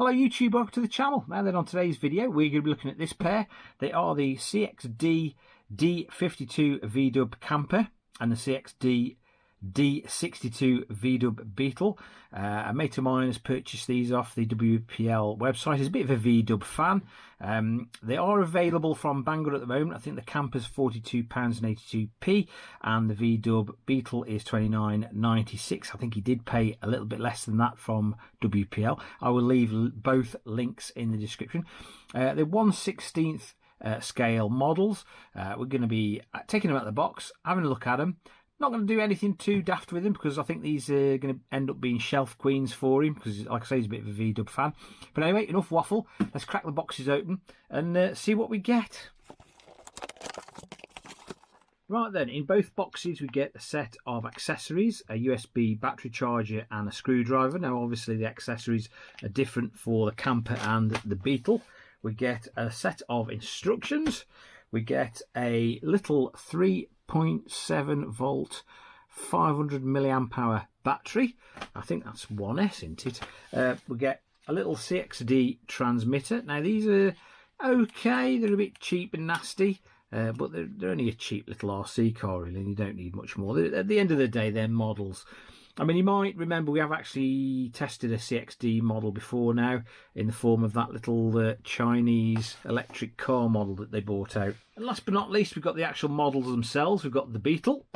Hello YouTube, welcome to the channel. Now then, on today's video we're going to be looking at this pair. They are the CXD D52 Beetle Camper and the CXD D62 Beetle Beetle. A mate of mine has purchased these off the WPL website. He's a bit of a VW fan. They are available from Banggood at the moment. I think the camper's £42.82 and the VW Beetle is £29.96. I think he did pay a little bit less than that from WPL. I will leave both links in the description. They're 1/16 scale models. We're going to be taking them out of the box, having a look at them. Not going to do anything too daft with him because I think these are going to end up being shelf queens for him because, like I say, he's a bit of a VW fan. But anyway, enough waffle. Let's crack the boxes open and see what we get. Right then, in both boxes we get a set of accessories, a USB battery charger and a screwdriver. Now obviously the accessories are different for the camper and the Beetle. We get a set of instructions. We get a little 3.7 volt 500 milliamp hour battery. I think that's 1S, isn't it? We get a little CXD transmitter. Now these are okay, they're a bit cheap and nasty, but they're only a cheap little RC car really, and you don't need much more. At the end of the day, they're models. I mean, you might remember we have actually tested a CXD model before now in the form of that little Chinese electric car model that they bought out. And last but not least, we've got the actual models themselves. We've got the Beetle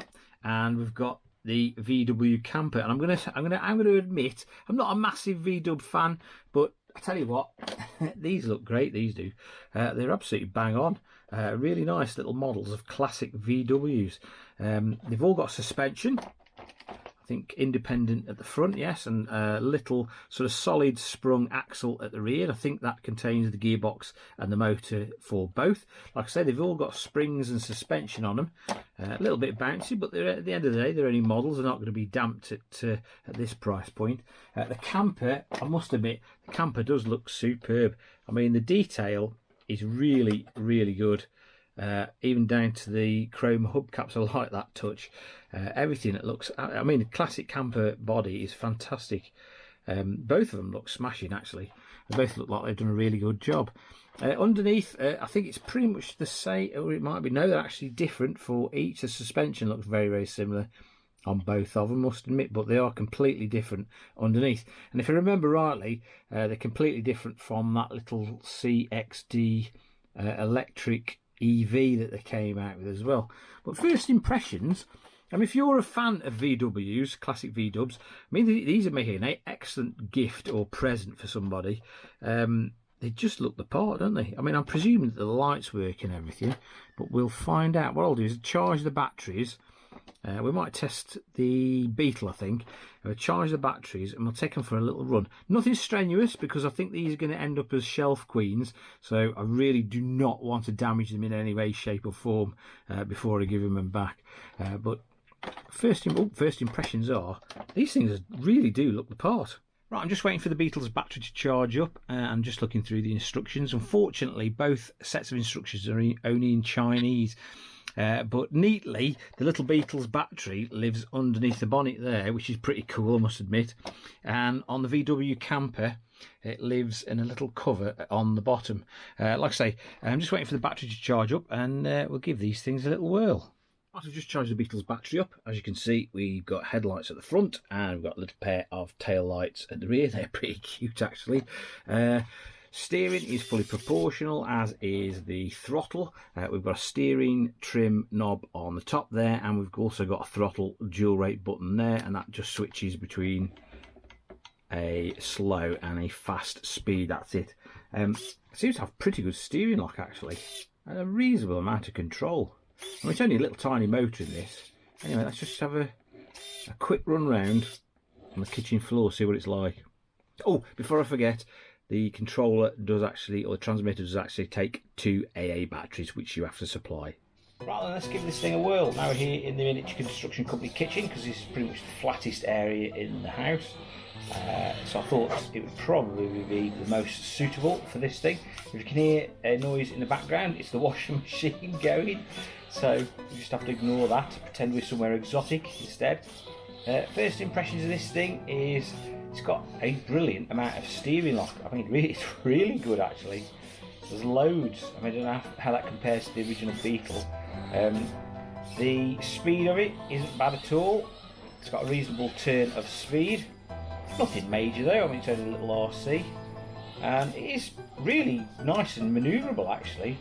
and we've got the VW Camper. And I'm going to admit I'm not a massive VW fan, but I tell you what, these look great. These do. They're absolutely bang on. Really nice little models of classic VWs. They've all got suspension. I think independent at the front, yes, and a little sort of solid sprung axle at the rear. I think that contains the gearbox and the motor for both. Like I say, they've all got springs and suspension on them. A little bit bouncy, but they're, at the end of the day, they're only models. They're not going to be damped at this price point. The camper, I must admit, the camper does look superb. I mean, the detail is really, really good. Even down to the chrome hubcaps, I like that touch. Everything that looks, I mean, the classic camper body is fantastic. Both of them look smashing actually. They both look like they've done a really good job. Underneath, I think it's pretty much the same, or it might be, no, they're actually different for each. The suspension looks very, very similar on both of them, must admit, but they are completely different underneath. And if I remember rightly, they're completely different from that little CXD electric EV that they came out with as well. But first impressions, I mean, if you're a fan of VWs, classic VWs, I mean, these are making an excellent gift or present for somebody. They just look the part, don't they? I mean, I'm presuming that the lights work and everything, but we'll find out. What I'll do is charge the batteries. We might test the Beetle, I think. We'll charge the batteries and we'll take them for a little run. Nothing strenuous because I think these are going to end up as shelf queens. So I really do not want to damage them in any way, shape or form before I give them back. But first impressions are, these things really do look the part. Right, I'm just waiting for the Beetle's battery to charge up. I'm just looking through the instructions. Unfortunately, both sets of instructions are only in Chinese. But neatly, the little Beetle's battery lives underneath the bonnet there, which is pretty cool, I must admit. And on the VW Camper, it lives in a little cover on the bottom. Like I say, I'm just waiting for the battery to charge up, and we'll give these things a little whirl. I've just charged the Beetle's battery up. As you can see, we've got headlights at the front, and we've got a little pair of tail lights at the rear. They're pretty cute, actually. Steering is fully proportional, as is the throttle. We've got a steering trim knob on the top there, and we've also got a throttle dual rate button there, and that just switches between a slow and a fast speed. That's it. It seems to have pretty good steering lock actually, and a reasonable amount of control. I mean, it's only a little tiny motor in this. Anyway, let's just have a quick run round on the kitchen floor, see what it's like. Oh, before I forget, the controller does actually, or the transmitter does actually take 2 AA batteries, which you have to supply. Right then, let's give this thing a whirl. Now we're here in the Miniature Construction Company kitchen, because this is pretty much the flattest area in the house. So I thought it would probably be the most suitable for this thing. If you can hear a noise in the background, it's the washing machine going. So you just have to ignore that, pretend we're somewhere exotic instead. First impressions of this thing is It's got a brilliant amount of steering lock. I mean, really, it's really good actually. There's loads. I mean, I don't know how that compares to the original Beetle. The speed of it isn't bad at all. It's got a reasonable turn of speed. Nothing major though. I mean, it's only a little RC, and it is really nice and manoeuvrable actually.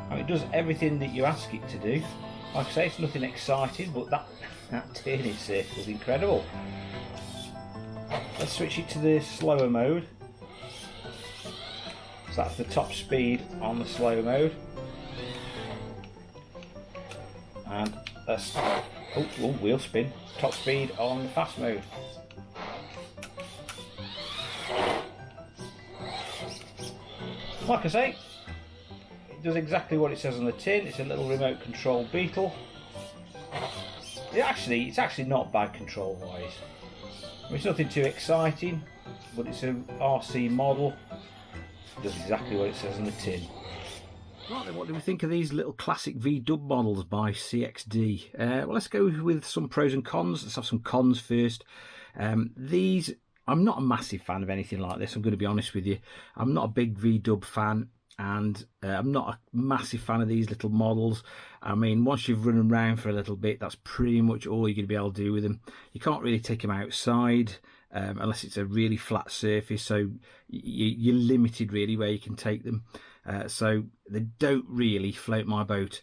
I mean, it does everything that you ask it to do. Like I say, it's nothing exciting, but that turning circle is incredible. Let's switch it to the slower mode. So that's the top speed on the slow mode. And that's wheel spin. Top speed on the fast mode. Like I say, it does exactly what it says on the tin. It's a little remote control Beetle. It's actually not bad control wise. I mean, it's nothing too exciting, but it's an RC model. It does exactly what it says on the tin. Right then, what do we think of these little classic V-dub models by CXD? Well, let's go with some pros and cons. Let's have some cons first. These, I'm not a massive fan of anything like this, I'm going to be honest with you. I'm not a big V-dub fan, and I'm not a massive fan of these little models. I mean, once you've run around for a little bit, that's pretty much all you're going to be able to do with them. You can't really take them outside unless it's a really flat surface, so you're limited really where you can take them. So they don't really float my boat.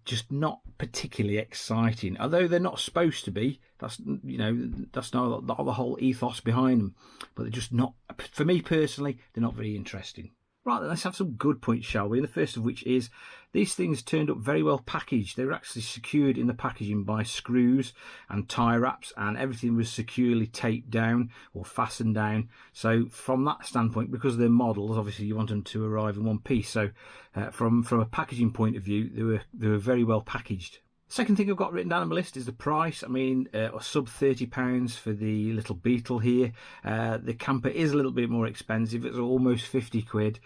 Just not particularly exciting, although they're not supposed to be. That's, you know, that's not the whole ethos behind them, but they're just not, for me personally, they're not very interesting. Right then, let's have some good points, shall we? The first of which is these things turned up very well packaged. They were actually secured in the packaging by screws and tie wraps, and everything was securely taped down or fastened down. So from that standpoint, because they're models, obviously you want them to arrive in one piece. So from a packaging point of view, they were very well packaged. Second thing I've got written down on my list is the price. I mean, sub £30 for the little Beetle here. The camper is a little bit more expensive. It's almost 50 quid.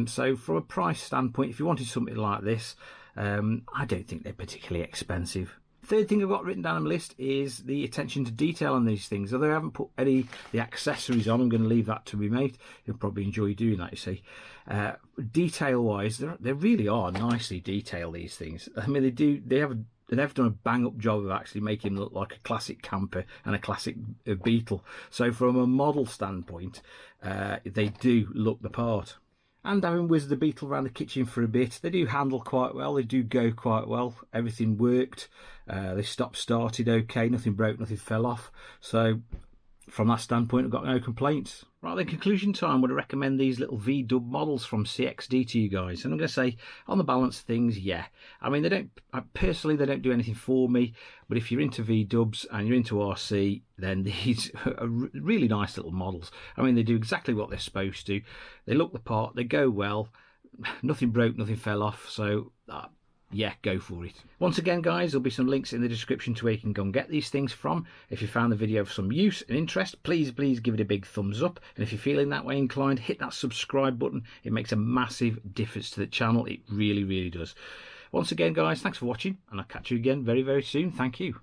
So from a price standpoint, if you wanted something like this, I don't think they're particularly expensive. Third thing I've got written down on my list is the attention to detail on these things. Although I haven't put the accessories on, I'm going to leave that to be made. You'll probably enjoy doing that, you see. Detail-wise, they really are nicely detailed, these things. I mean, they've done a bang-up job of actually making them look like a classic camper and a classic Beetle. So from a model standpoint, they do look the part. And having whizzed the Beetle around the kitchen for a bit, they do handle quite well, they do go quite well, everything worked, they started okay, nothing broke, nothing fell off. So from that standpoint, I've got no complaints. Right then, conclusion time. Would I recommend these little V-dub models from CXD to you guys? And I'm going to say, on the balance of things, yeah. I mean, personally, they don't do anything for me, but if you're into V-dubs and you're into RC, then these are really nice little models. I mean, they do exactly what they're supposed to. They look the part, they go well, nothing broke, nothing fell off, so yeah, go for it. Once again, guys, there'll be some links in the description to where you can go and get these things from. If you found the video of some use and interest, please give it a big thumbs up. And if you're feeling that way inclined, hit that subscribe button. It makes a massive difference to the channel. It really, really does. Once again, guys, thanks for watching, and I'll catch you again very, very soon. Thank you.